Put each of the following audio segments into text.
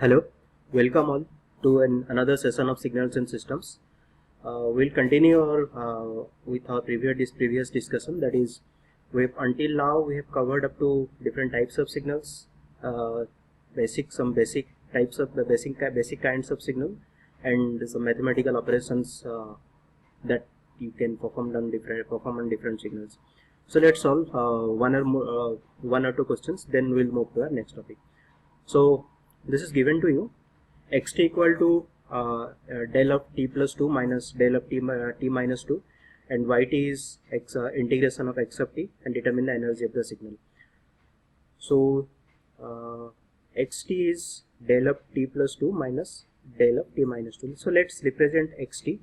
Hello, welcome all to another session of Signals and Systems. We'll continue with our previous discussion. That is, until now we have covered up to different types of signals, some basic types of basic kinds of signal, and some mathematical operations that you can perform on different signals. So let's solve one or two questions. Then we'll move to our next topic. So this is given to you, xt equal to del of t plus 2 minus del of t minus 2, and yt is integration of x of t, and determine the energy of the signal. So xt is del of t plus 2 minus del of t minus 2. So let's represent xt.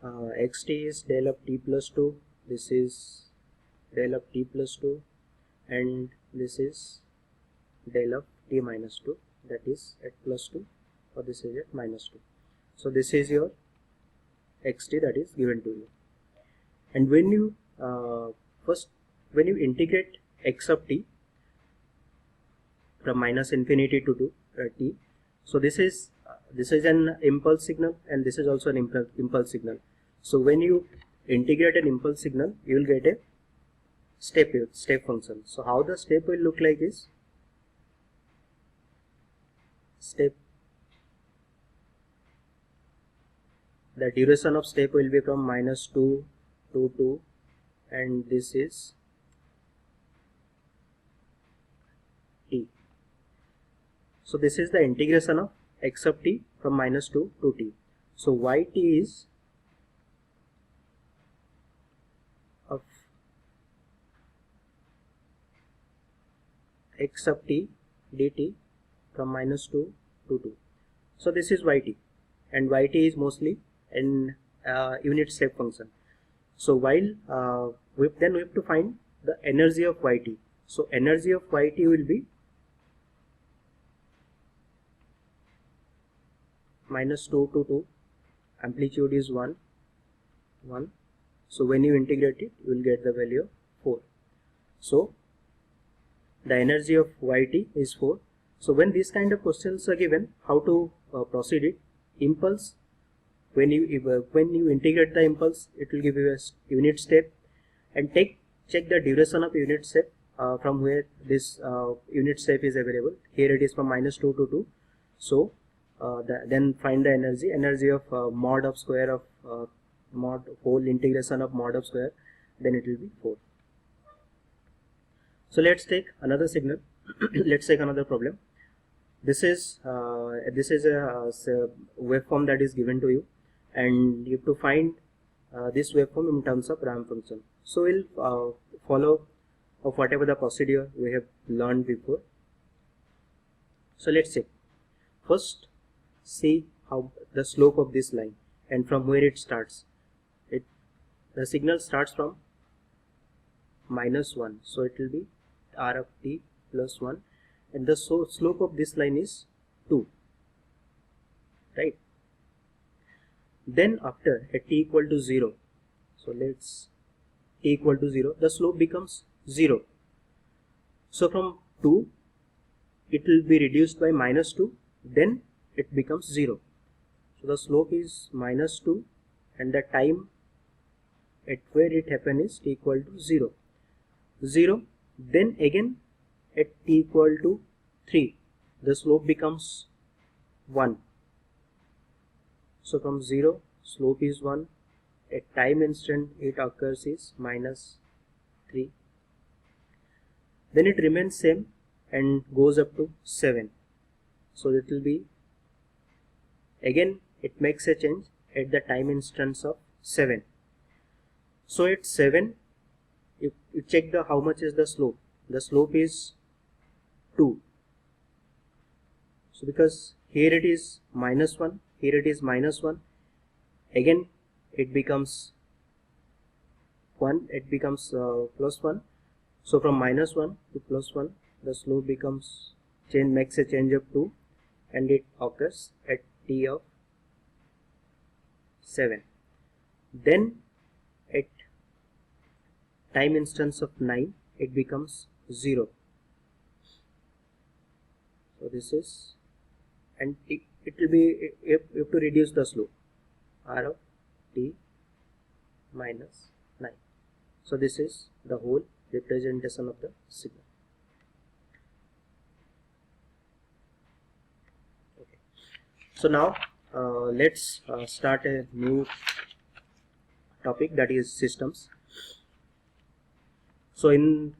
Xt is del of t plus 2, this is del of t plus 2, and this is del of t minus 2, that is at plus 2, or this is at minus 2. So this is your xt that is given to you. And when you when you integrate x of t from minus infinity to t, so this is an impulse signal, and this is also an impulse signal. So when you integrate an impulse signal, you will get a step function. So how the step will look like is, the duration of step will be from minus 2 to 2, and this is t. So this is the integration of x of t from minus 2 to t. So yt is of x of t dt from minus 2 to 2. So this is yt, and yt is mostly an unit step function. So while we have to find the energy of yt. So energy of yt will be minus 2 to 2, amplitude is 1. So when you integrate it, you will get the value of 4. So the energy of yt is 4. So when these kind of questions are given, how to proceed it? Impulse, when you integrate the impulse, it will give you a unit step, and check the duration of unit step from where this unit step is available. Here it is from minus 2 to 2. So then find the energy of mod of square of mod whole integration of mod of square, then it will be 4. So let's take another signal. Let's take another problem. This is a waveform that is given to you, and you have to find this waveform in terms of ramp function. So we'll follow of whatever the procedure we have learned before. So let's check. First, see how the slope of this line and from where it starts. The signal starts from minus 1, so it will be r of t plus 1, and the slope of this line is 2, right? Then after at t equal to 0, so let's t equal to 0, the slope becomes 0. So from 2 it will be reduced by minus 2, then it becomes 0. So the slope is minus 2, and the time at where it happens is t equal to 0. Then again at t equal to 3, the slope becomes 1. So from 0, slope is 1. At time instant it occurs is minus 3. Then it remains same and goes up to 7. So it will be, again it makes a change at the time instance of 7. So at 7, you check how much is the slope. The slope is 2. So because here it is minus 1, here it is minus 1, again it becomes 1, it becomes plus 1. So from minus 1 to plus 1, the slope makes a change of 2, and it occurs at t of 7. Then at time instance of 9, it becomes 0. So this is, and it will be, you have to reduce the slope, r of t minus 9. So this is the whole representation of the signal. Okay. So now let's start a new topic, that is systems. So in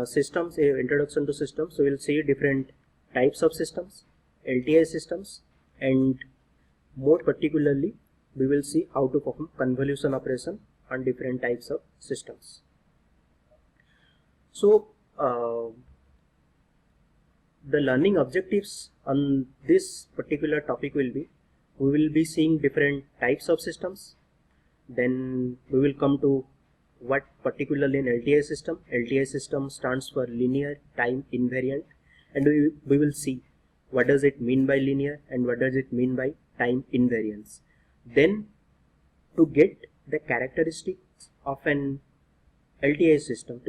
systems, introduction to systems, so we'll see different types of systems, LTI systems, and more particularly we will see how to perform convolution operation on different types of systems. So the learning objectives on this particular topic will be, we will be seeing different types of systems, then we will come to what particularly in LTI system. LTI system stands for linear time invariant, and we will see what does it mean by linear and what does it mean by time invariance. Then to get the characteristics of an LTI system,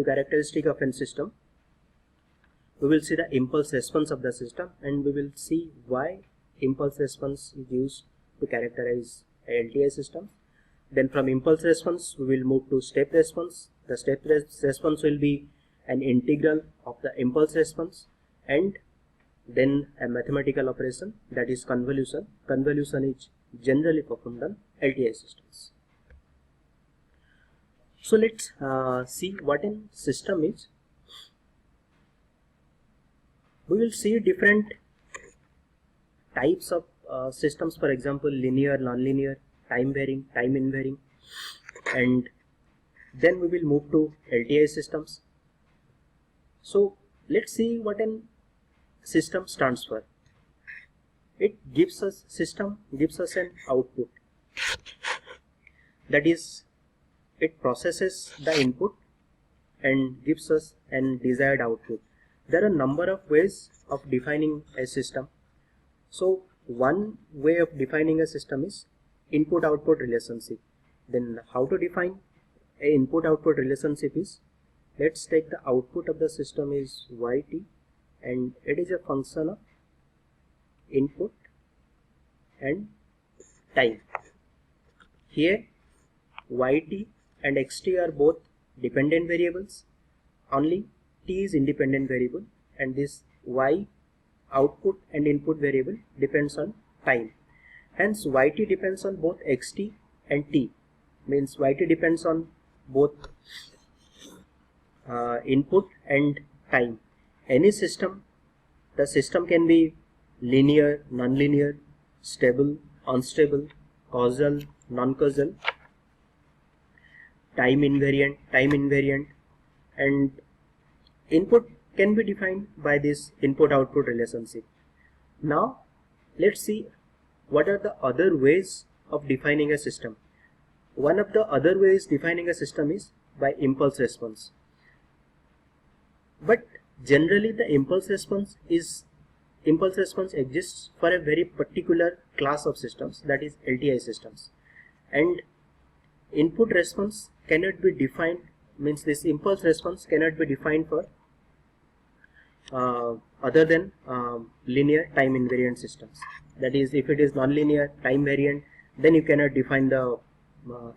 we will see the impulse response of the system, and we will see why impulse response is used to characterize a LTI system. Then from impulse response we will move to step response. The step response will be an integral of the impulse response, and then a mathematical operation, that is convolution. Convolution is generally performed on LTI systems. So let's see what a system is. We will see different types of systems, for example linear, non-linear, time varying, time invariant, and then we will move to LTI systems. So let's see what a system stands for. System gives us an output, that is, it processes the input and gives us an desired output. There are a number of ways of defining a system. So one way of defining a system is input-output relationship. Then how to define a input-output relationship is, let's take the output of the system is yt, and it is a function of input and time. Here yt and xt are both dependent variables, only t is independent variable, and this y output and input variable depends on time. Hence yt depends on both xt and t, means yt depends on both input and time. Any system, the system can be linear, non-linear, stable, unstable, causal, non-causal, time invariant, and input can be defined by this input-output relationship. Now let's see what are the other ways of defining a system. One of the other ways defining a system is by impulse response. But generally the impulse response exists for a very particular class of systems, that is LTI systems, and input response cannot be defined, means this impulse response cannot be defined for other than linear time invariant systems. That is, if it is non-linear time variant, then you cannot define the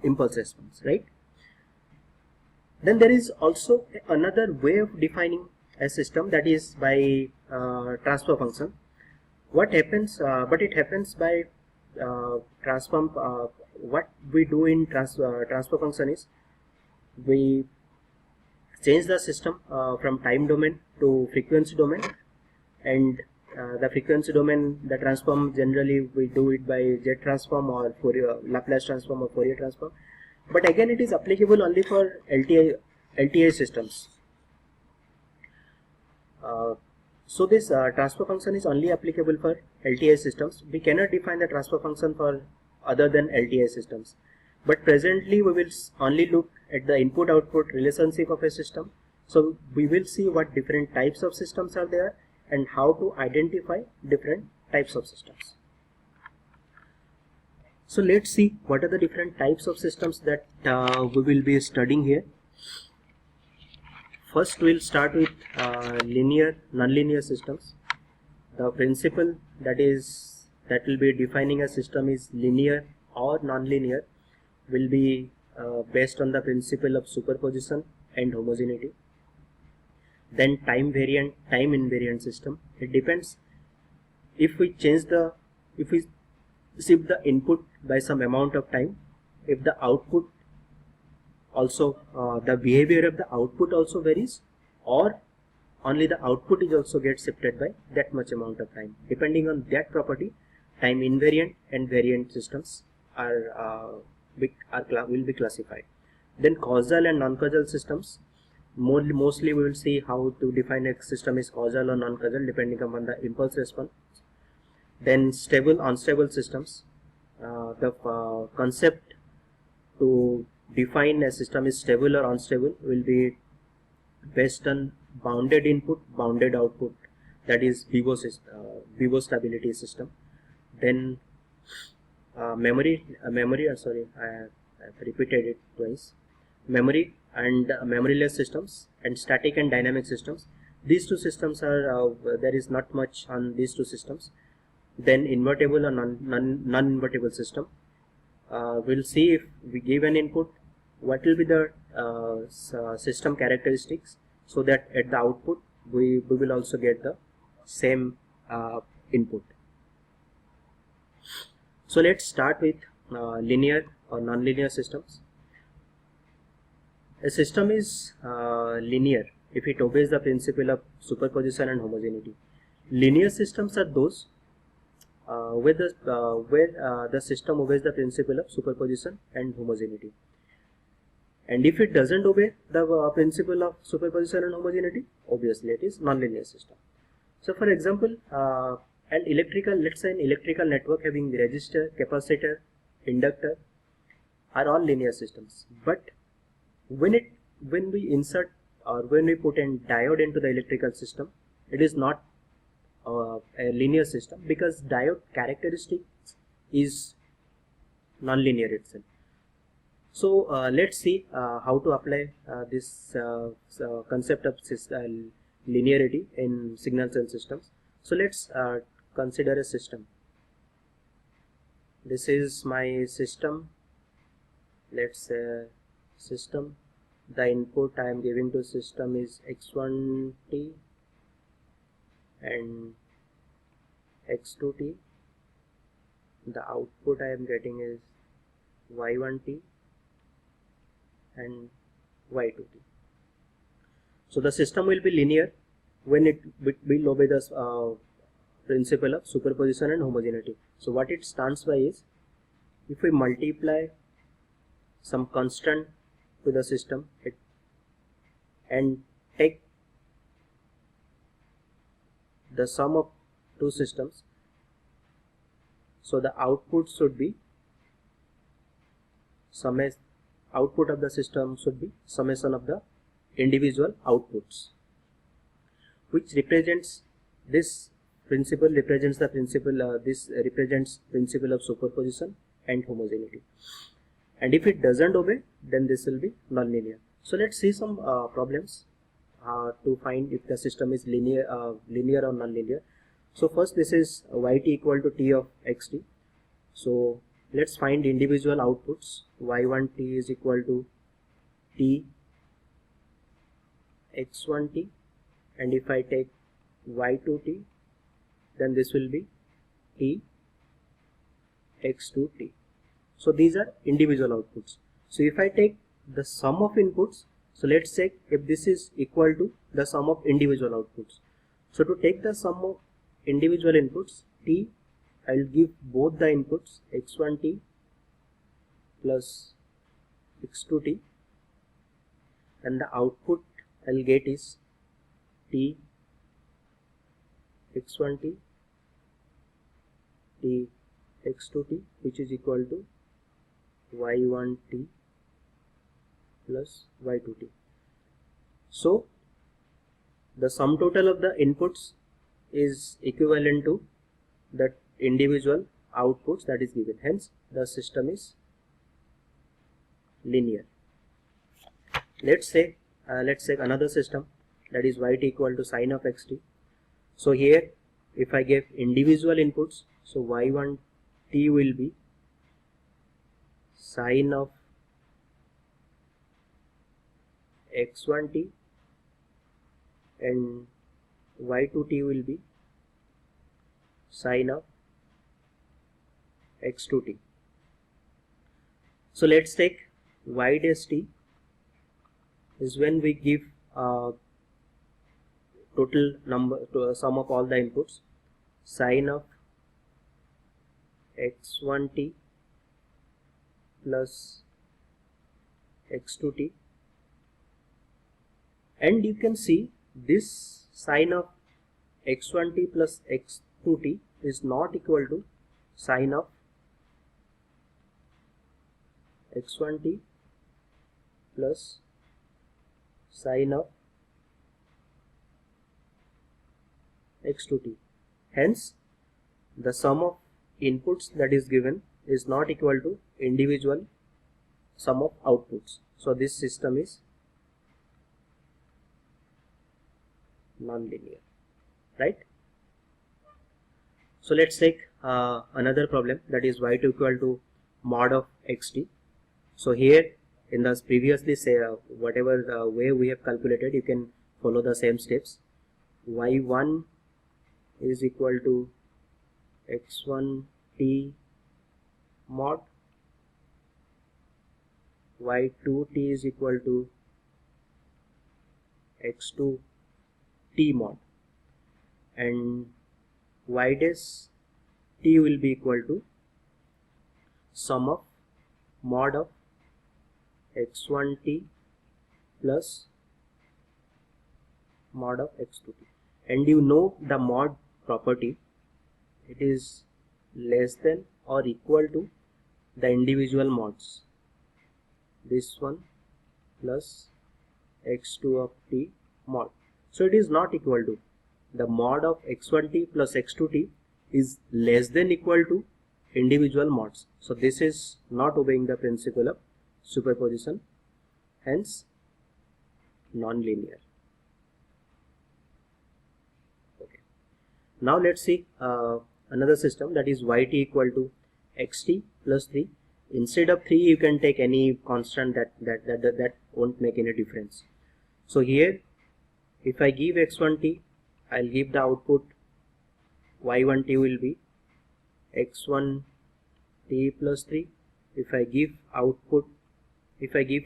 impulse response, right? Then there is also another way of defining a system, that is by transfer function. What happens? But it happens by transform. What we do in transfer function is, we change the system from time domain to frequency domain, and the frequency domain, the transform, generally we do it by Z transform or Fourier, Laplace transform or Fourier transform. But again, it is applicable only for LTI systems. So this transfer function is only applicable for LTI systems. We cannot define the transfer function for other than LTI systems. But presently we will only look at the input-output relationship of a system. So we will see what different types of systems are there and how to identify different types of systems. So let's see what are the different types of systems that we will be studying here. First we'll start with linear nonlinear systems. The principle that will be defining a system is linear or nonlinear will be based on the principle of superposition and homogeneity. Then time invariant system. It depends if we shift the input by some amount of time, if the output also the behavior of the output also varies, or only the output is also gets shifted by that much amount of time. Depending on that property, time invariant and variant systems will be classified. Then causal and non-causal systems. Mostly we will see how to define a system is causal or non-causal depending upon the impulse response. Then stable unstable systems. The concept to define a system is stable or unstable will be based on bounded input, bounded output, that is Biot stability system. Then memory, I have repeated it twice. Memory and memoryless systems, and static and dynamic systems. These two systems are there is not much on these two systems. Then invertible or non-invertible system. We'll see if we give an input, what will be the system characteristics, so that at the output we will also get the same input. So let's start with linear or nonlinear systems. A system is linear if it obeys the principle of superposition and homogeneity. Linear systems are those where the system obeys the principle of superposition and homogeneity. And if it doesn't obey the principle of superposition and homogeneity, obviously it is nonlinear system. So for example, let's say an electrical network having resistor, capacitor, inductor are all linear systems. But when we insert or when we put a diode into the electrical system, it is not a linear system, because diode characteristics is nonlinear itself. So let's see how to apply this concept of linearity in signals and systems. So let's consider a system. This is my system. Let's say system. The input I am giving to system is x1t and x2t. The output I am getting is y1t and y2t. So the system will be linear when it will obey the principle of superposition and homogeneity. So what it stands by is, if we multiply some constant to the system and take the sum of two systems, so the output should be output of the system should be summation of the individual outputs, which represents this principle represents the principle this represents principle of superposition and homogeneity. And if it doesn't obey, then this will be nonlinear. So let's see some problems to find if the system is linear or nonlinear. So first, this is yt equal to t of xt. So let's find individual outputs. y1t is equal to t x1t, and if I take y2t, then this will be t x2t. So these are individual outputs. So if I take the sum of inputs, so let's check if this is equal to the sum of individual outputs. So to take the sum of individual inputs, t, I will give both the inputs x1t plus x2t, and the output I will get is t x1t t x2t, which is equal to y1t plus y2t. So the sum total of the inputs is equivalent to the individual outputs that is given. Hence the system is linear. Let's say let's take another system, that is yt equal to sine of xt. So here if I give individual inputs, so y1 t will be sine of x1 t and y2 t will be sine of x2 t. So let's take y dash t is when we give total number to sum of all the inputs, sine of x1 t plus x2 t, and you can see this sine of x1 t plus x2 t is not equal to sine of x1 t plus sine of x2 t. Hence the sum of inputs that is given is not equal to individual sum of outputs. So this system is non-linear, right? So let's take another problem, that is y2 equal to mod of xt. So here in the previously say whatever way we have calculated, you can follow the same steps. Y1 is equal to x1 t mod, y2 t is equal to x2 t mod, and y dash t will be equal to sum of mod of x1 t plus mod of x2 t. And you know the mod property, it is less than or equal to the individual mods, this one plus x2 of t mod. So it is not equal to, the mod of x1 t plus x2 t is less than equal to individual mods. So this is not obeying the principle of superposition, hence non-linear. Okay. Now let's see another system, that is yt equal to xt plus 3. Instead of 3 you can take any constant that won't make any difference. So here if I give x1 t, I'll give the output y1 t will be x1 t plus 3. If I give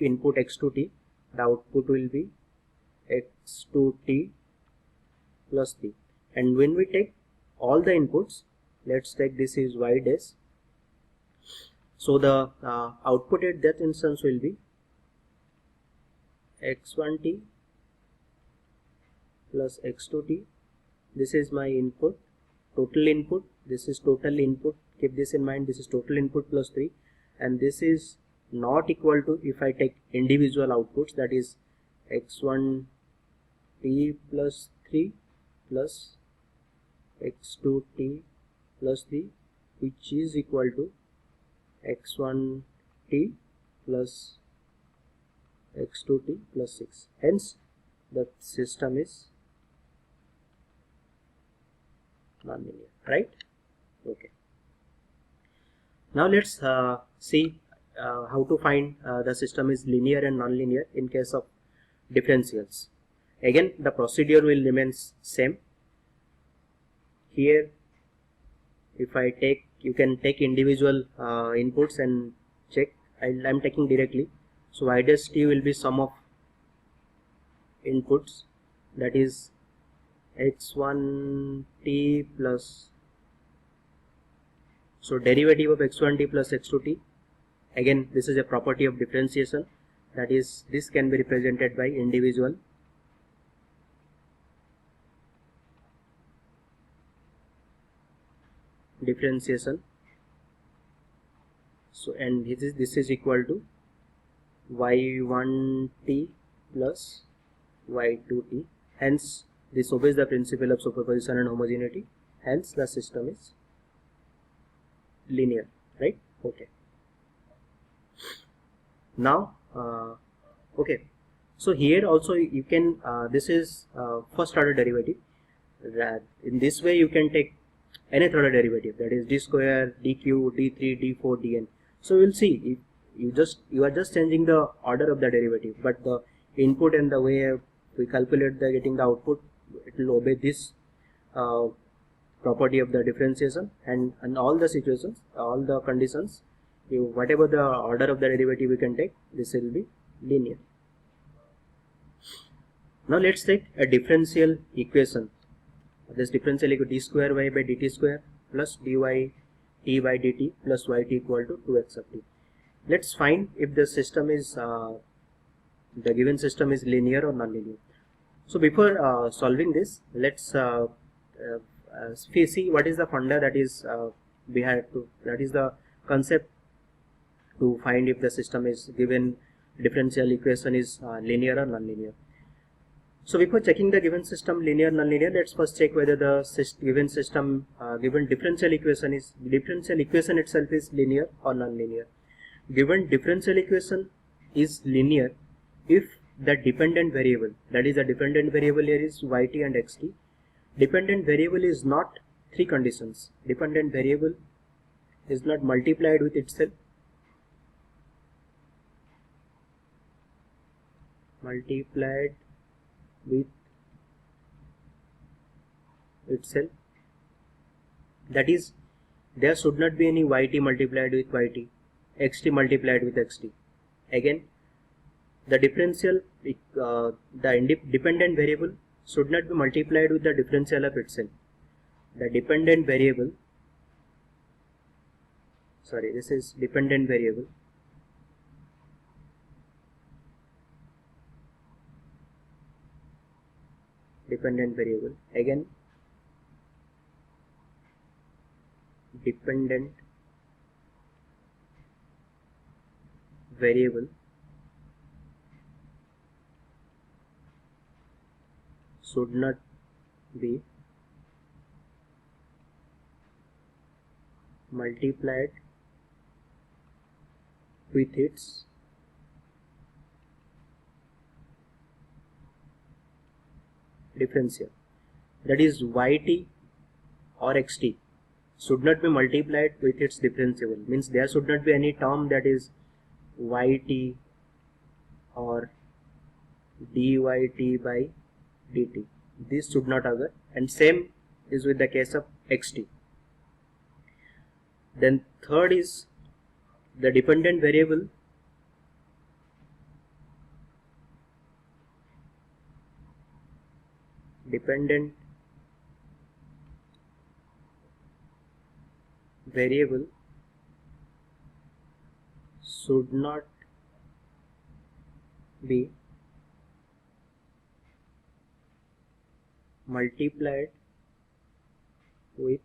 input x2 t, the output will be x2 t plus 3. And when we take all the inputs, let's take this is y dash. So the output at that instance will be x1 t plus x2 t. This is my input, total input, this is total input, keep this in mind, this is total input plus 3, and this is not equal to if I take individual outputs, that is x1 t plus 3 plus x2 t plus 3, which is equal to x1 t plus x2 t plus 6. Hence the system is non-linear, right? Okay. Now let's see how to find the system is linear and non-linear in case of differentials. Again the procedure will remain same. Here if I take, you can take individual inputs and check. I'm taking directly. So y dash t will be sum of inputs, that is x1 t plus, so derivative of x1 t plus x2 t. Again this is a property of differentiation, that is this can be represented by individual differentiation. So and this is equal to y1 t plus y2 t. Hence this obeys the principle of superposition and homogeneity, hence the system is linear, right? Okay. Now okay, So here also you can, this is first order derivative. In this way you can take nth order derivative, that is d square, dq, d3, d4, dn. So we'll see, if you are just changing the order of the derivative, but the input and the way we calculate the getting the output, it will obey this property of the differentiation, and in all the situations, all the conditions, whatever the order of the derivative you can take, this will be linear. Now let's take a differential equation. This differential equation d square y by dt square plus dy t by dt plus yt equal to 2x of t. Let's find if the system is the given system is linear or non-linear. So before solving this, let's see what is the funda that is behind to, that is the concept to find if the system is given differential equation is linear or non-linear. So before checking the given system linear non-linear, let's first check whether the given system given differential equation itself is linear or non-linear. Given differential equation is linear if the dependent variable, that is the dependent variable here is yt and xt. Dependent variable is not three conditions. Dependent variable is not multiplied with itself, multiplied with itself, that is there should not be any yt multiplied with yt, xt multiplied with xt. Again, the differential, the dependent variable should not be multiplied with the differential of itself. The dependent variable, sorry, this is dependent variable, again dependent variable should not be multiplied with its differential, that is yt or xt should not be multiplied with its differentiable, means there should not be any term that is yt or dyt by dt, this should not occur, and same is with the case of xt. Then third is the dependent variable should not be multiplied with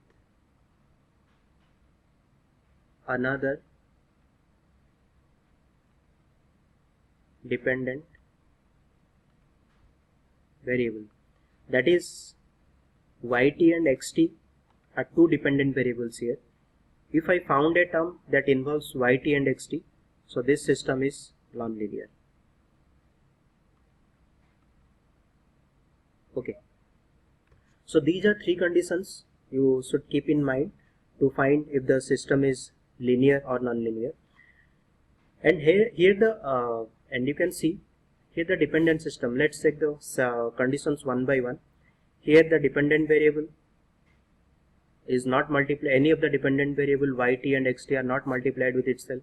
another dependent variable, that is yt and xt are two dependent variables here. If I found a term that involves yt and xt, so this system is non-linear. Okay, so these are three conditions you should keep in mind to find if the system is linear or non-linear. And here the and you can see here the dependent system. Let's check the conditions one by one. Here the dependent variable is not multiplied, any of the dependent variable yt and xt are not multiplied with itself.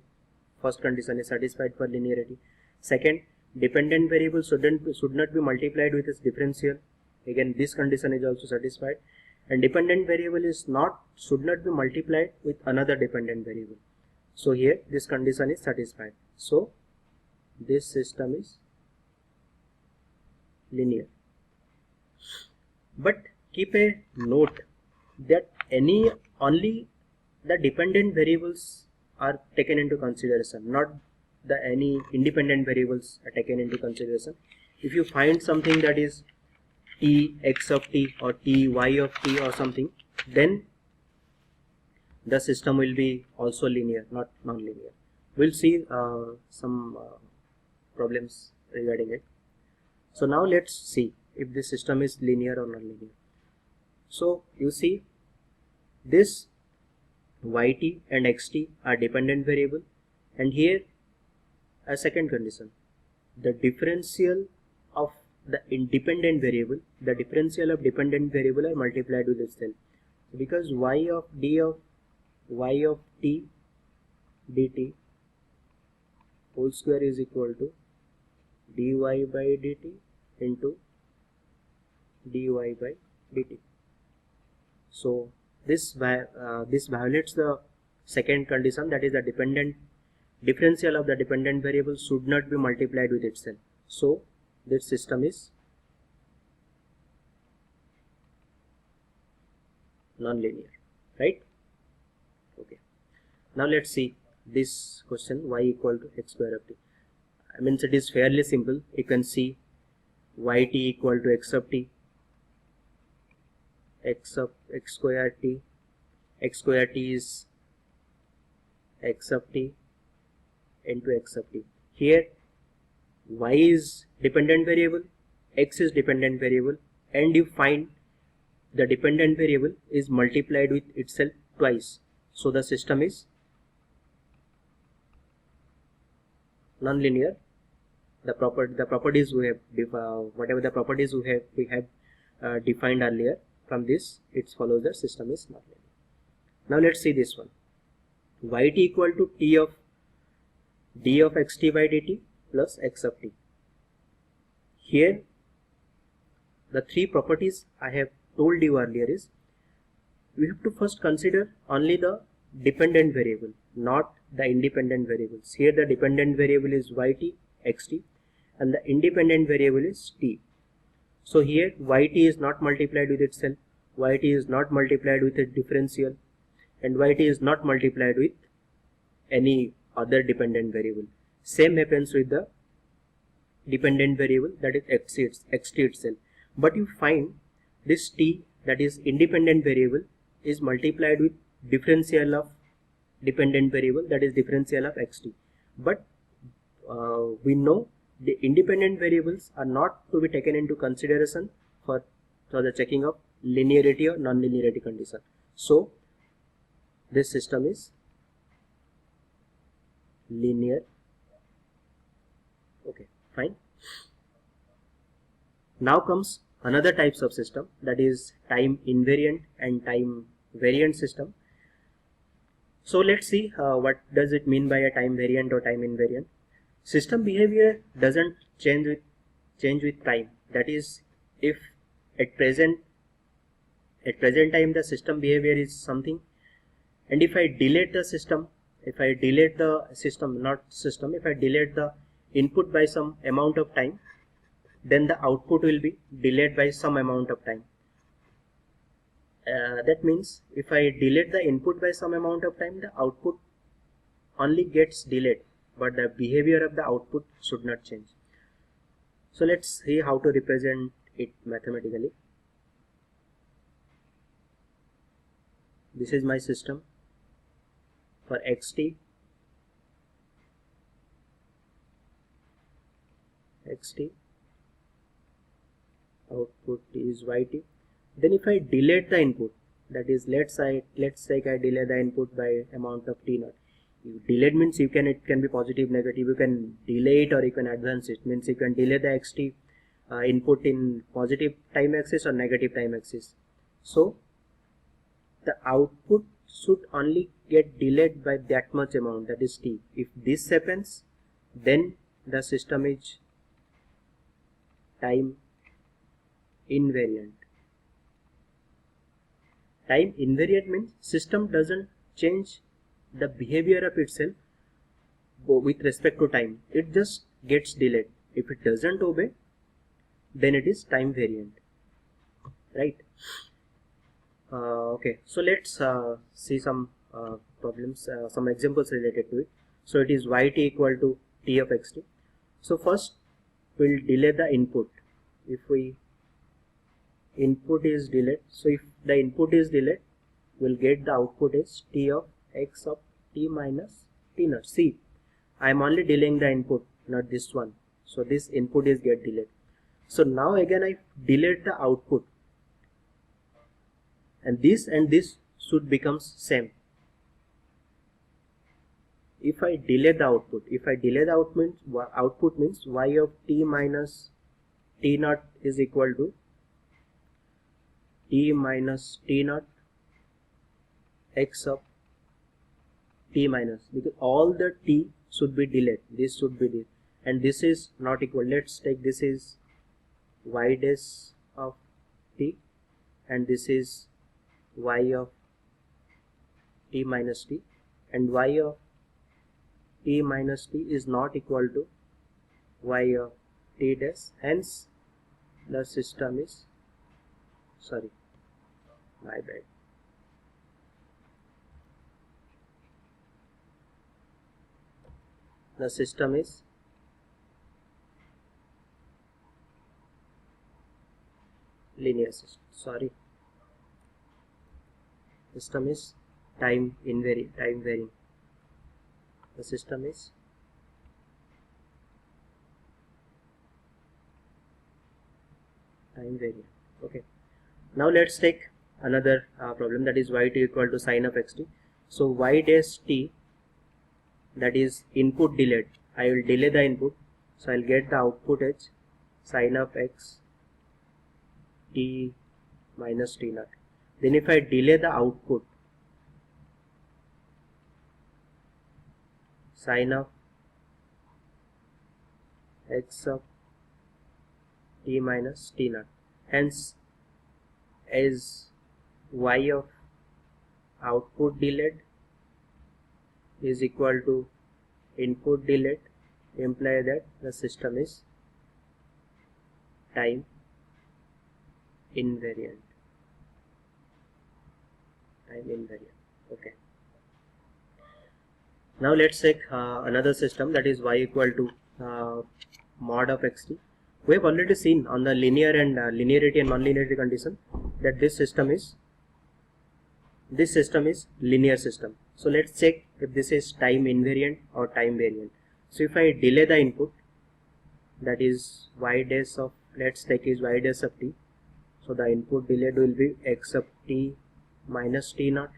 First condition is satisfied for linearity. Second, dependent variable should not be multiplied with its differential. Again, this condition is also satisfied. And dependent variable should not be multiplied with another dependent variable. So here this condition is satisfied. So this system is linear. But keep a note that only the dependent variables are taken into consideration, not any independent variables are taken into consideration. If you find something that is t x of t or t y of t or something, then the system will be also linear, not non-linear. We'll see some problems regarding it. So now let's see if this system is linear or non-linear. So you see this yt and xt are dependent variable, and here a second condition, the differential of the independent variable, the differential of dependent variable are multiplied with itself, because y of t dt whole square is equal to dy by dt into dy by dt. So this violates the second condition, that is the differential of the dependent variable should not be multiplied with itself. So this system is non-linear, right? Okay. Now let's see this question, y equal to x square of t. I mean, it is fairly simple. You can see yt equal to x of t, x square t is x of t into x of t. Here y is dependent variable, x is dependent variable, and you find the dependent variable is multiplied with itself twice. So the system is non-linear. The properties we have whatever the properties we have defined earlier, from this it follows that system is non-linear. Now let's see this one, yt equal to t of d of xt by dt plus x of t. Here the three properties I have told you earlier is, we have to first consider only the dependent variable, not the independent variables. Here the dependent variable is yt, xt, and the independent variable is t. So here yt is not multiplied with itself, yt is not multiplied with a differential, and yt is not multiplied with any other dependent variable. Same happens with the dependent variable, that is xt itself. But you find this t, that is independent variable, is multiplied with differential of dependent variable, that is differential of xt. But we know the independent variables are not to be taken into consideration for the checking of linearity or non-linearity condition. So this system is linear. Okay, fine. Now comes another types of system, that is time invariant and time variant system. So let's see what does it mean by a time variant or time invariant. System behavior doesn't change with time. That is, if at present time the system behavior is something, and if I delete the system, if I delete the input by some amount of time, then the output will be delayed by some amount of time. That means if I delete the input by some amount of time, the output only gets delayed, but the behavior of the output should not change. So let's see how to represent it mathematically. This is my system for xt, output is yt. Then if I delete the input, that is, let's say I delay the input by amount of t naught. Delayed means it can be positive, negative. You can delay it or you can advance it. Means you can delay the xt input in positive time axis or negative time axis. So the output should only get delayed by that much amount, that is t. If this happens, then the system is time invariant. Time invariant means system doesn't change the behavior of itself with respect to time. It just gets delayed. If it doesn't obey, then it is time variant, right? Okay, so let's see some problems, some examples related to it. So it is yt equal to t of xt. So first we'll delay the input. If input is delayed, so if the input is delayed, we'll get the output is t of x of t minus t naught. See, I am only delaying the input, not this one. So this input is get delayed. So now again I delayed the output, and this should become same. If I delay the output, output means y of t minus t naught is equal to t minus t naught x of t minus, because all the t should be delayed, this should be delayed, and this is not equal. Let's take this is y dash of t, and this is y of t minus t, and y of t minus t is not equal to y of t dash, hence the system is, sorry, my bad, the system is linear system, sorry, system is time varying, the system is time varying. Okay, now let's take another problem, that is y t equal to sine of xt. So y dash t, that is input delayed, I will delay the input, so I'll get the output as sine of x t minus t naught. Then if I delay the output, sine of x of t minus t naught, hence as y of output delayed is equal to input delayed, imply that the system is time invariant. Okay, now let's take another system, that is y equal to mod of xt. We have already seen on the linear and linearity and non-linearity condition that this system is linear system. So let's check if this is time invariant or time variant. So if I delay the input, that is y dash of, let's take is y dash of t, so the input delayed will be x of t minus t naught,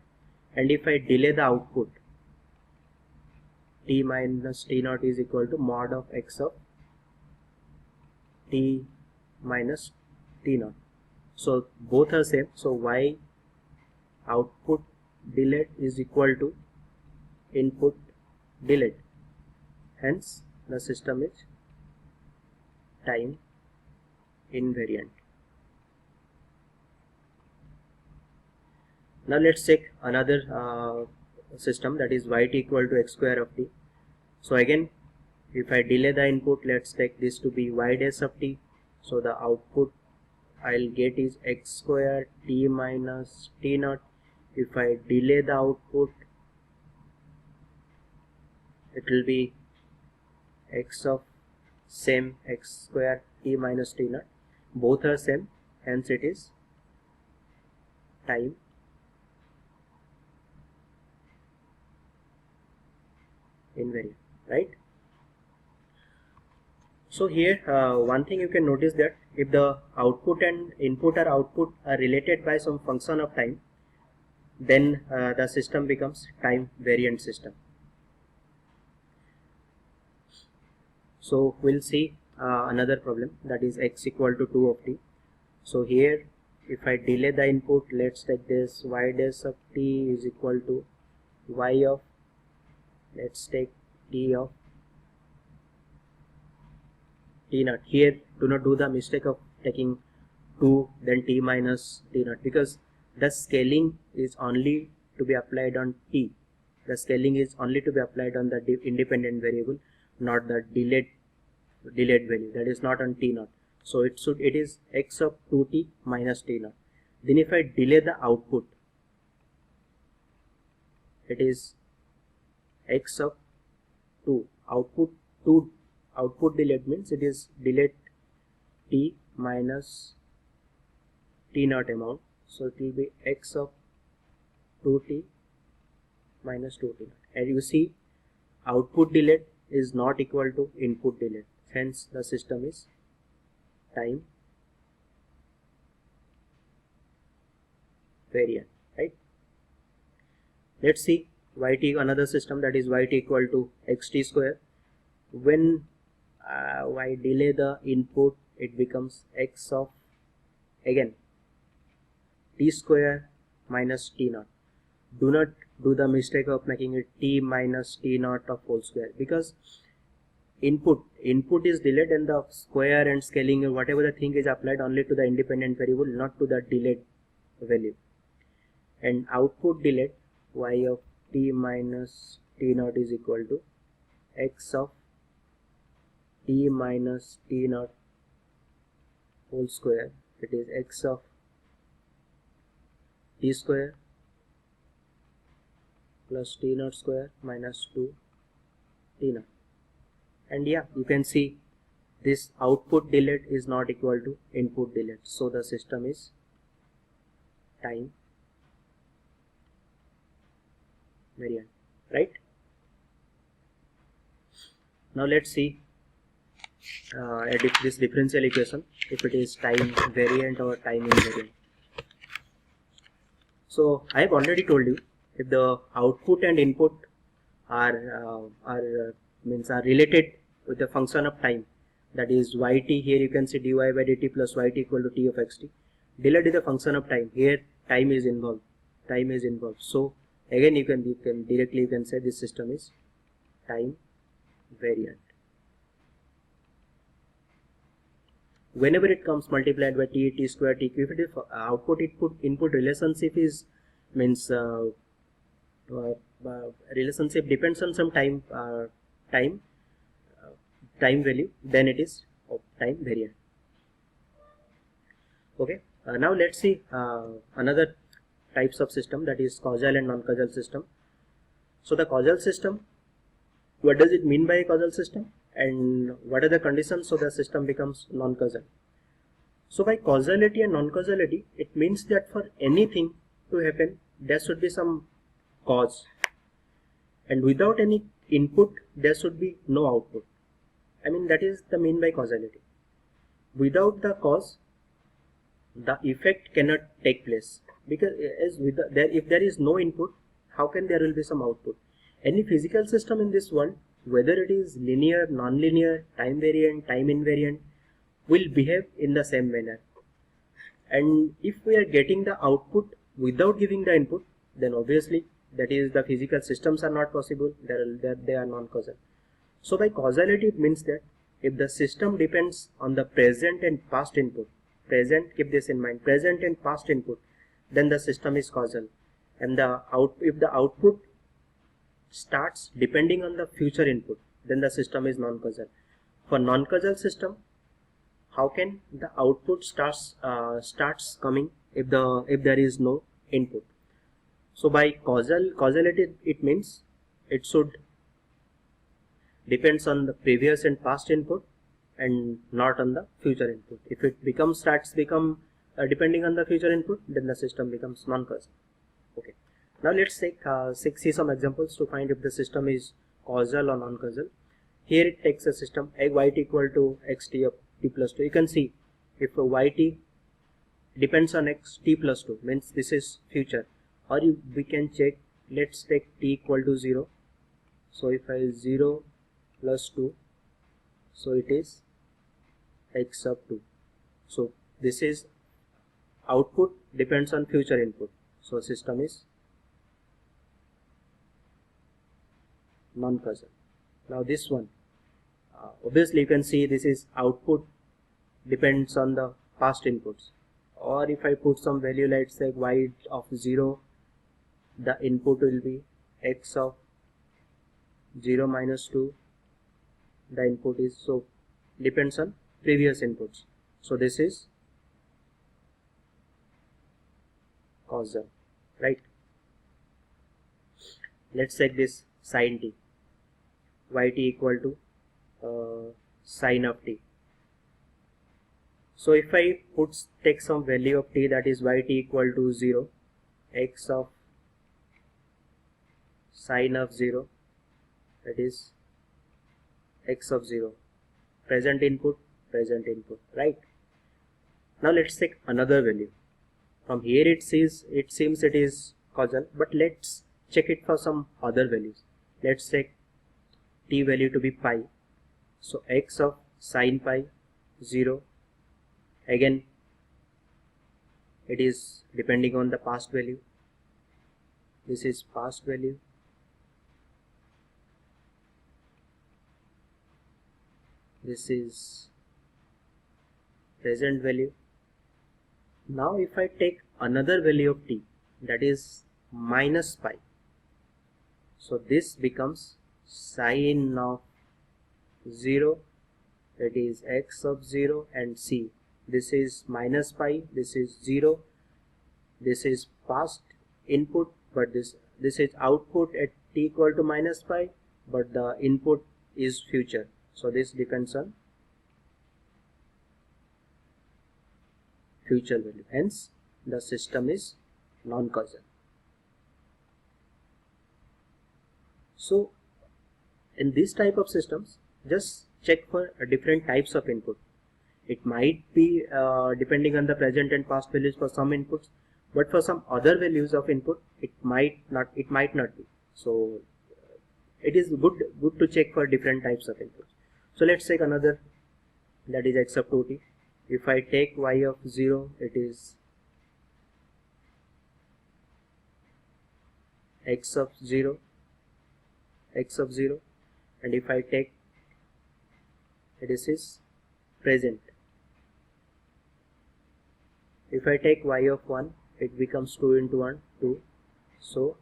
and if I delay the output, t minus t naught is equal to mod of x of t minus t naught. So both are same, so y output delayed is equal to input delayed, hence the system is time invariant. Now let's take another system, that is y t equal to x square of t. So again, if I delay the input, let's take this to be y dash of t, so the output I'll get is x square t minus t naught. If I delay the output, it will be x of same x square t minus t naught, both are same, hence it is time invariant, right? So here one thing you can notice, that if the output and input or output are related by some function of time, then the system becomes time variant system. So we'll see another problem, that is x equal to 2 of t. So here if I delay the input, let's take this y dash of t is equal to y of, let's take t of t naught. Here do not do the mistake of taking 2 then t minus t naught, because the scaling is only to be applied on t. The scaling is only to be applied on the independent variable, not the delayed value, that is not on t naught. So it is x of 2t minus t naught. Then if I delay the output, it is x of 2 output delayed means it is delayed t minus t naught amount, so it will be x of 2t minus 2t naught. And you see output delayed is not equal to input delayed, hence the system is time variant, right? Let's see yt, another system, that is yt equal to xt square. When I delay the input, it becomes x of, again, t square minus t naught. Do not do the mistake of making it t minus t naught of whole square, because input is delayed and the square and scaling or whatever the thing is applied only to the independent variable, not to the delayed value. And output delayed, y of t minus t naught is equal to x of t minus t naught whole square, that is x of t square plus t naught square minus 2 t naught. And yeah, you can see this output delayed is not equal to input delayed, so the system is time variant, right? Now let's see this differential equation, if it is time variant or time invariant. So I have already told you, if the output and input are related with the function of time, that is yt, here you can see dy by dt plus yt equal to t of xt. Delayed is a function of time, here time is involved, so again you can directly say this system is time variant. Whenever it comes multiplied by t square t cube, if it is output input relationship is relationship depends on some time value, then it is of time variant. Okay, now let's see another types of system, that is causal and non-causal system. So the causal system, what does it mean by a causal system, and what are the conditions so the system becomes non-causal? So by causality and non-causality, it means that for anything to happen, there should be some cause, and without any input there should be no output. I mean, that is the mean by causality. Without the cause, the effect cannot take place, because if there is no input, how can there will be some output? Any physical system in this world, whether it is linear, non-linear, time variant, time invariant, will behave in the same manner. And if we are getting the output without giving the input, then obviously that is the physical systems are not possible, they are non-causal. So by causality, it means that if the system depends on the present and past input, keep this in mind, present and past input, then the system is causal. And if the output starts depending on the future input, then the system is non-causal. For non-causal system, how can the output starts coming if there is no input? So by causality, it means it should depends on the previous and past input and not on the future input. If it starts become depending on the future input, then the system becomes non-causal. Okay. Now let's take see some examples to find if the system is causal or non-causal. Here it takes a system yt equal to xt of t plus 2. You can see if yt depends on xt plus 2, means this is future, or we can check, let's take t equal to 0. So if I 0 plus 2, so it is x of 2. So this is output depends on future input, so system is non-causal. Now this one, obviously you can see this is output depends on the past inputs, or if I put some value, let's say y of 0, the input will be x of 0 minus 2, the input is, so depends on previous inputs, so this is causal, right? Let's take this sin t, yt equal to sin of t. So if I take some value of t, that is yt equal to 0, x of sin of 0, that is x of 0, present input, right? Now let's take another value. From here it seems it is causal, but let's check it for some other values. Let's take t value to be pi. So x of sine pi 0. Again it is depending on the past value. This is past value. This is present value. Now if I take another value of t, that is minus pi, so this becomes sine of 0, that is x of 0, and c, this is minus pi, this is 0, this is past input, but this is output at t equal to minus pi, but the input is future, so this depends on future value, hence the system is non-causal. So in this type of systems, just check for different types of input. It might be depending on the present and past values for some inputs, but for some other values of input it might not be. So it is good to check for different types of inputs. So let's take another, that is x of 2t. If I take y of 0, it is x of 0, and if I take, this is present. If I take y of 1, it becomes 2 into 1, 2, so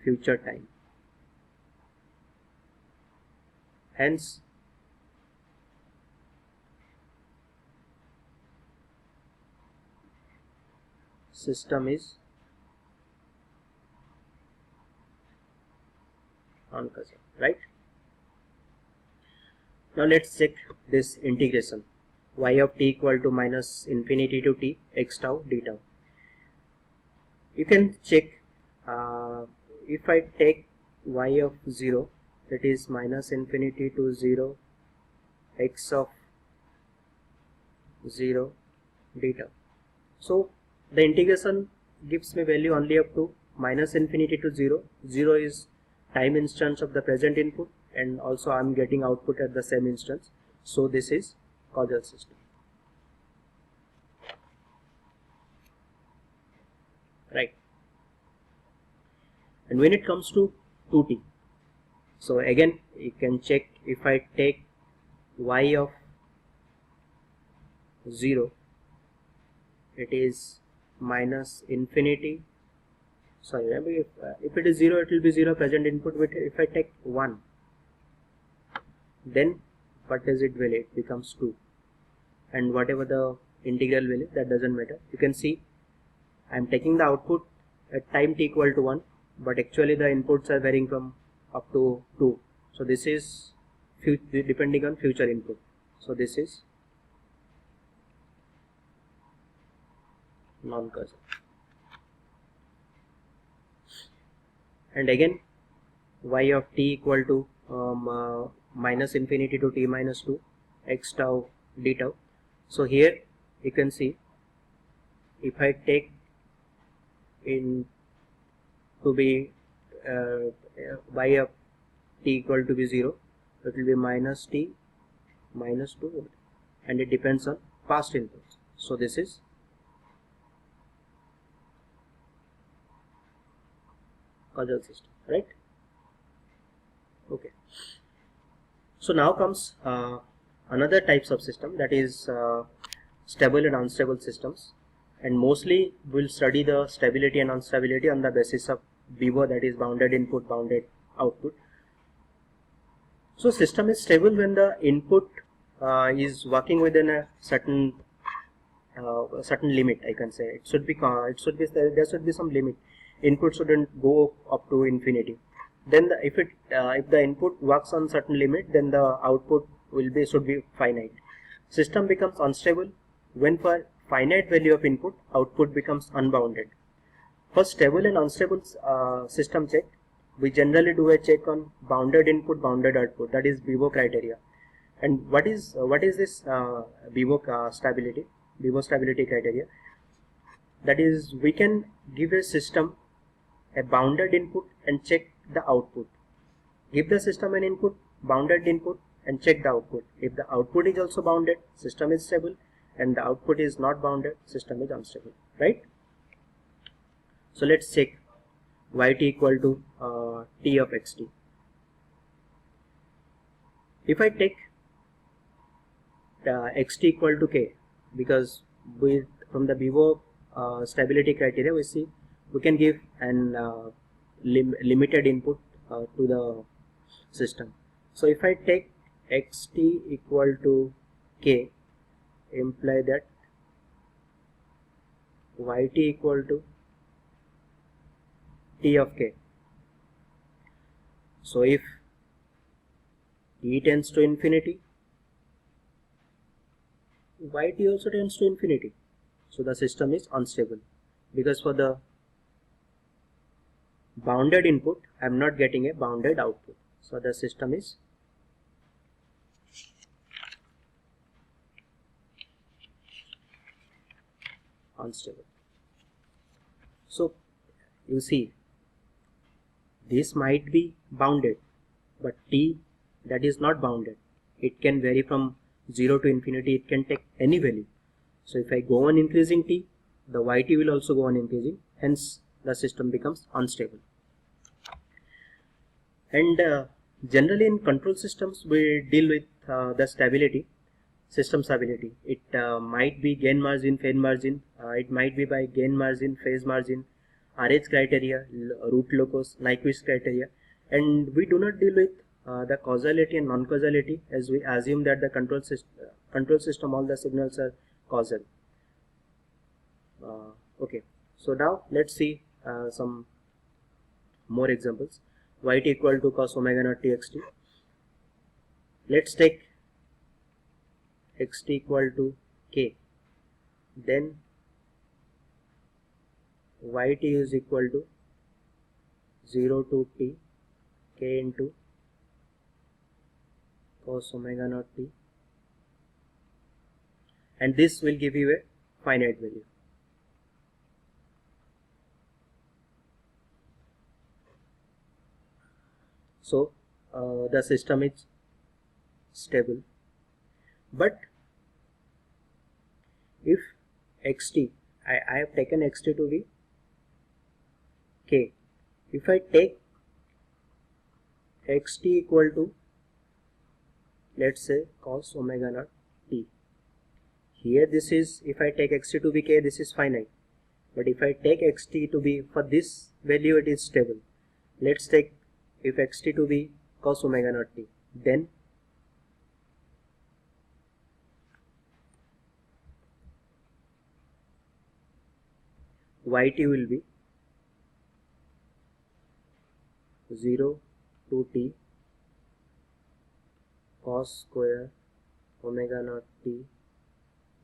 future time. Hence system is non-causal, right? Now let's check this integration, y of t equal to minus infinity to t x tau d tau. You can check if I take y of 0, that is minus infinity to 0 x of 0 d tau. So the integration gives me value only up to minus infinity to 0. 0 is time instance of the present input, and also I am getting output at the same instance. So this is causal system, right? And when it comes to 2t, so again you can check, if I take y of 0, it is minus infinity, sorry, if it is 0, it will be 0 present input, but if I take 1, then what does it value? It becomes 2, and whatever the integral value, that doesn't matter. You can see I am taking the output at time t equal to 1, but actually the inputs are varying from up to 2, so this is depending on future input, so this is non-causal. And again y of t equal to minus infinity to t minus 2 x tau d tau. So here you can see, if I take in to be y of t equal to be 0, it will be minus t minus 2, and it depends on past inputs, so this is causal system, right? Okay, so now comes another types of system, that is stable and unstable systems, and mostly we'll study the stability and instability on the basis of BIBO, that is bounded input, bounded output. So system is stable when the input is working within a certain limit, I can say. There should be some limit. Input shouldn't go up to infinity. Then if the input works on certain limit, then the output should be finite. System becomes unstable when for finite value of input, output becomes unbounded. For stable and unstable system check, we generally do a check on bounded input, bounded output, that is BIBO criteria. And what is this BIBO stability? Bibo stability criteria. That is, we can give a system a bounded input and check the output. Give the system an input, bounded input, and check the output. If the output is also bounded, system is stable, and the output is not bounded, system is unstable, right? So let's check yt equal to t of xt. If I take xt equal to k, because from the Bibo stability criteria we see we can give an limited input to the system. So if I take xt equal to k, imply that yt equal to t of k. So if t tends to infinity, yt also tends to infinity. So the system is unstable, because for the bounded input I am not getting a bounded output. So the system is unstable. So you see, this might be bounded, but t that is not bounded, it can vary from 0 to infinity, it can take any value. So if I go on increasing t, the yt will also go on increasing, hence the system becomes unstable. And generally in control systems we deal with the stability, system stability. It might be gain margin, phase margin, it might be by gain margin, phase margin, RH criteria, root locus, Nyquist criteria, and we do not deal with the causality and non-causality, as we assume that the control system all the signals are causal. Okay, so now let's see some more examples. Yt equal to cos omega naught t xt. Let's take xt equal to k, then yt is equal to 0 to t k into cos omega naught t, and this will give you a finite value. So the system is stable, but if xt, I have taken xt to be k, if I take xt equal to, let's say, cos omega naught t, here this is, if I take xt to be k, this is finite, but if I take xt to be, for this value it is stable. Let's take if xt to be cos omega naught t, then yt will be 0 to t cos square omega naught t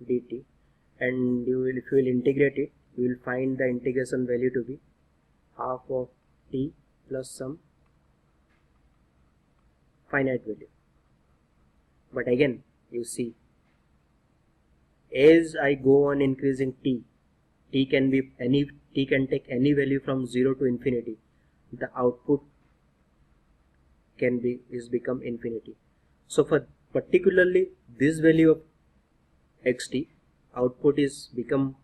dt, and you will, if you will integrate it, you will find the integration value to be half of t plus some finite value. But again, you see, as I go on increasing t can be any, t can take any value from 0 to infinity, the output can be become infinity. So for particularly this value of xt, output is become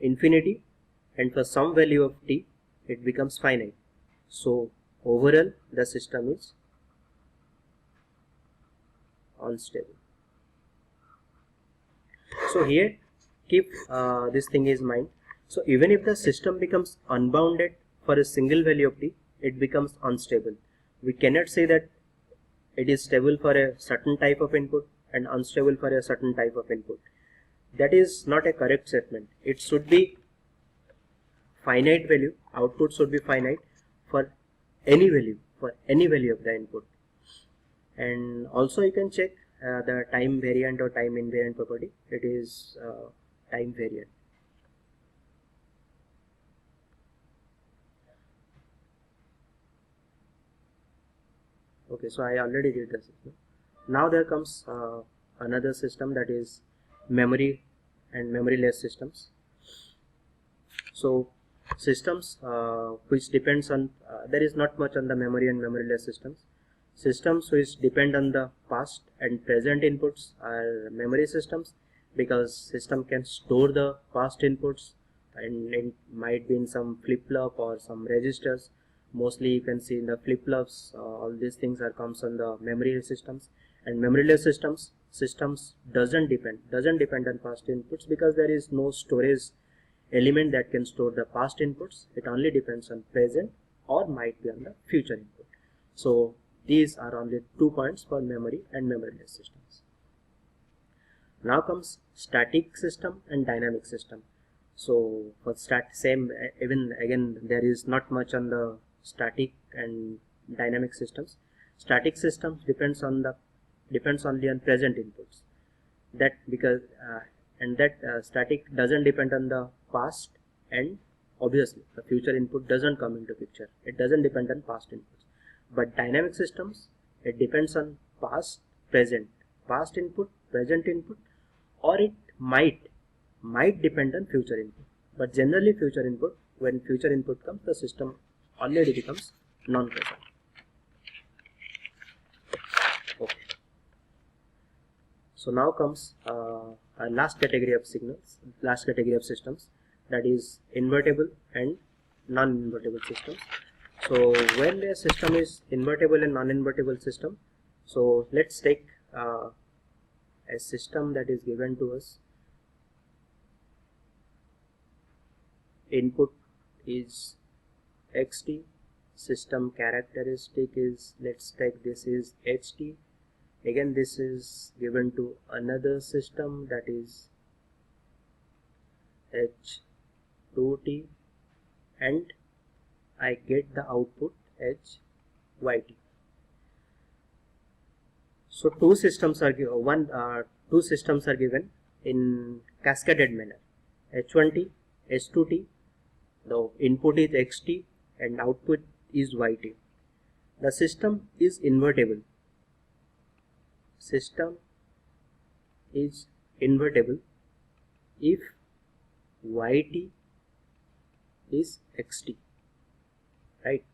infinity, and for some value of t it becomes finite. So overall the system is unstable. So here keep this thing is mind. So even if the system becomes unbounded for a single value of t, it becomes unstable. We cannot say that it is stable for a certain type of input and unstable for a certain type of input. That is not a correct statement. It should be finite value, output should be finite for any value of the input. And also you can check the time variant or time invariant property. It is time variant. Okay, so I already did the system. Now there comes another system, that is memory and memory-less systems. So systems which depends on there is not much on the memory and memory-less systems. Systems which depend on the past and present inputs are memory systems, because system can store the past inputs, and it might be in some flip-flop or some registers. Mostly you can see in the flip-flops, all these things are comes on the memory systems. And memory-less systems doesn't depend on past inputs, because there is no storage element that can store the past inputs. It only depends on present or might be on the future input. So these are only 2 points for memory and memory-less systems. Now comes static system and dynamic system. So for even again there is not much on the static and dynamic systems. Static systems depends only on present inputs. That because static doesn't depend on the past, and obviously the future input doesn't come into picture. It doesn't depend on past inputs. But dynamic systems, it depends on past input, present input, or it might depend on future input. But generally future input, when future input comes, the system already becomes non-present. Okay. So now comes a last category of systems, that is invertible and non-invertible systems. So when a system is invertible and non-invertible system, so let's take a system that is given to us. Input is xt, system characteristic is, let's take this is ht. Again this is given to another system, that is h2t, and I get the output hyt. So two systems are given in cascaded manner, h1t, h2t. The input is xt and output is yt. The system is invertible. System is invertible if yt is xt, right?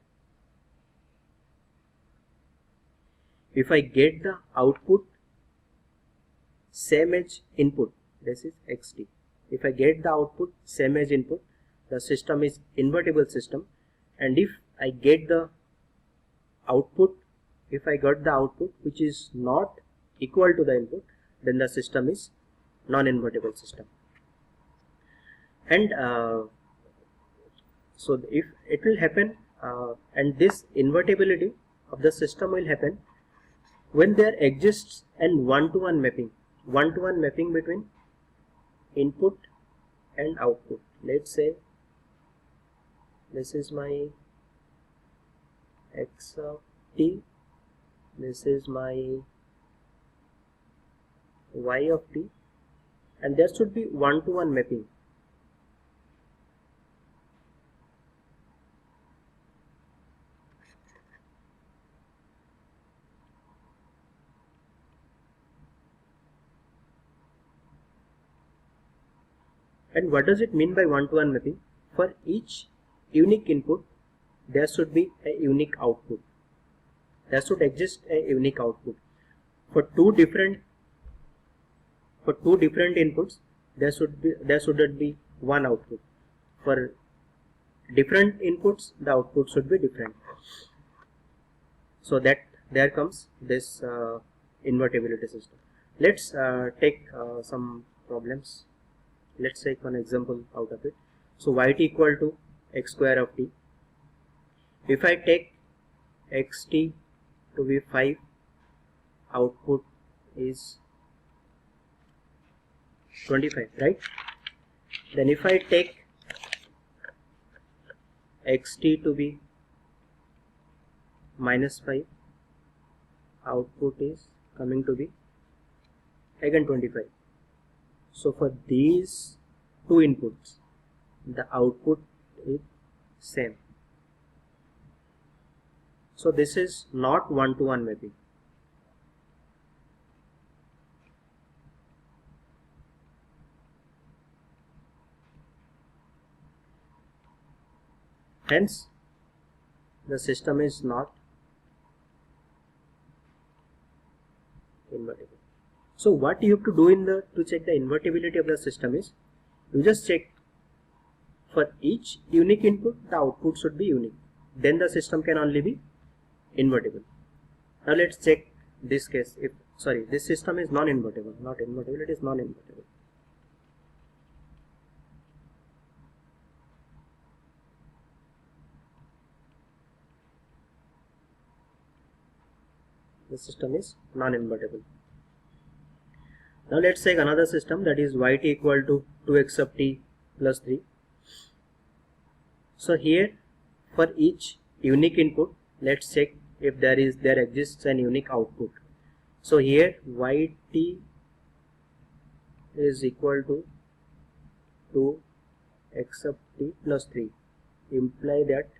If I get the output same as input, this is xt. If I get the output same as input, the system is invertible system. And if I get the output, which is not equal to the input, then the system is non-invertible system. And so if it will happen, and this invertibility of the system will happen when there exists an one-to-one mapping between input and output. Let's say this is my x of t, this is my y of t, and there should be one-to-one mapping. And what does it mean by one-to-one mapping? For each unique input, there should be a unique output. There should exist a unique output. For two different inputs, there shouldn't be one output. For different inputs, the output should be different. So that there comes this invertibility system. Let's take some problems. Let's take one example out of it. So yt equal to x square of t. If I take xt to be 5, output is 25, right? Then if I take xt to be -5, output is coming to be again 25. So for these two inputs, the output is same. So this is not one-to-one mapping. hence the system is not invertible. So what you have to do to check the invertibility of the system is, you just check for each unique input the output should be unique, then the system can only be invertible. Now let's check this case. If this system is non-invertible, not invertible, it is non-invertible. The system is non-invertible. Now let's take another system, that is yt equal to 2x of t plus 3. So here for each unique input, let's check if there exists an unique output. So here yt is equal to 2x of t plus 3, imply that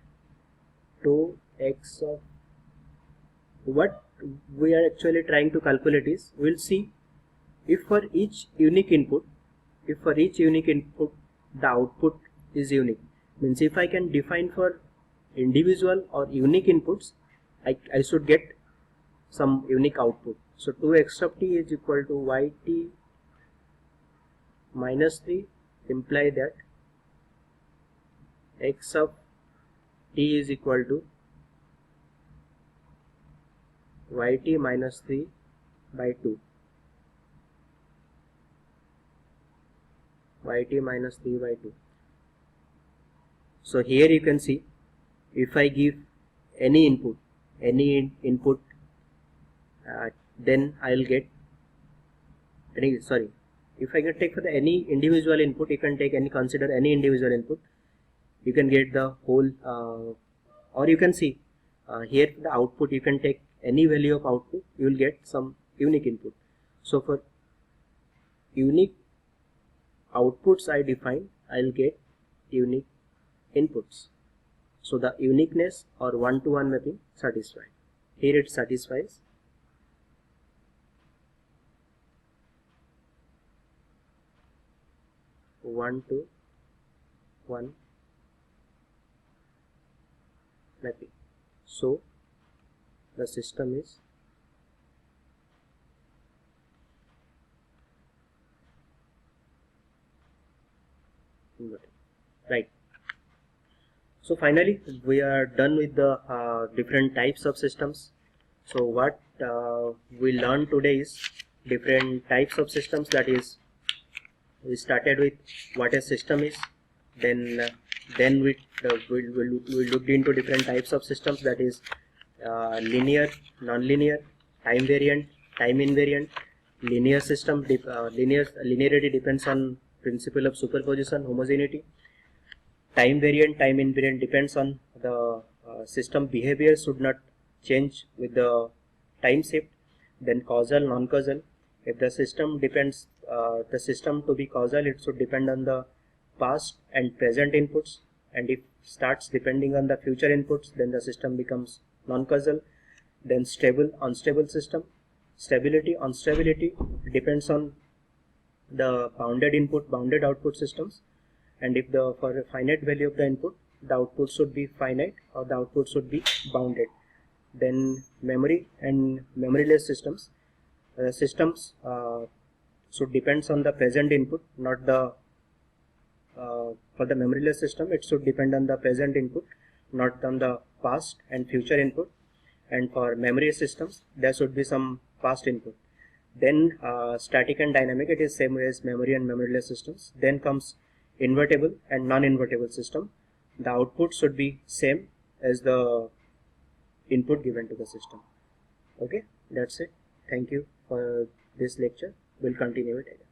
2x of, what we are actually trying to calculate is, we'll see if for each unique input the output is unique. Means if I can define for individual or unique inputs, I should get some unique output. So 2x of t is equal to yt minus 3, imply that x of t is equal to yt minus 3 by 2. Yt minus 3 by 2. So here you can see, if I give any input, then I'll get if I can take for any individual input, you can consider any individual input, you can get the whole, or you can see here the output, you can take any value of output, you will get some unique input. So for unique outputs I define, I'll get unique inputs. So the uniqueness or one-to-one mapping satisfied. Here it satisfies. One-to-one mapping. So the system is invertible. Right. So finally we are done with the different types of systems. So what we learned today is different types of systems. That is, we started with what a system is, then we looked into different types of systems, that is linear, non-linear, time variant, time invariant. Linear system, linearity depends on principle of superposition, homogeneity. Time variant, time invariant depends on the system behavior should not change with the time shift. Then causal, non-causal. If the system depends, the system to be causal, it should depend on the past and present inputs, and if starts depending on the future inputs, then the system becomes non-causal. Then stable, unstable system. Stability, unstability depends on the bounded input, bounded output systems, and if for a finite value of the input, the output should be finite or the output should be bounded. Then memory and memoryless systems. Systems should depends on the present input, not the for the memoryless system it should depend on the present input, not on the past and future input. And for memory systems, there should be some past input. Then static and dynamic, it is same way as memory and memoryless systems. Then comes invertible and non-invertible system. The output should be same as the input given to the system. Okay, that's it. Thank you for this lecture. We'll continue it again.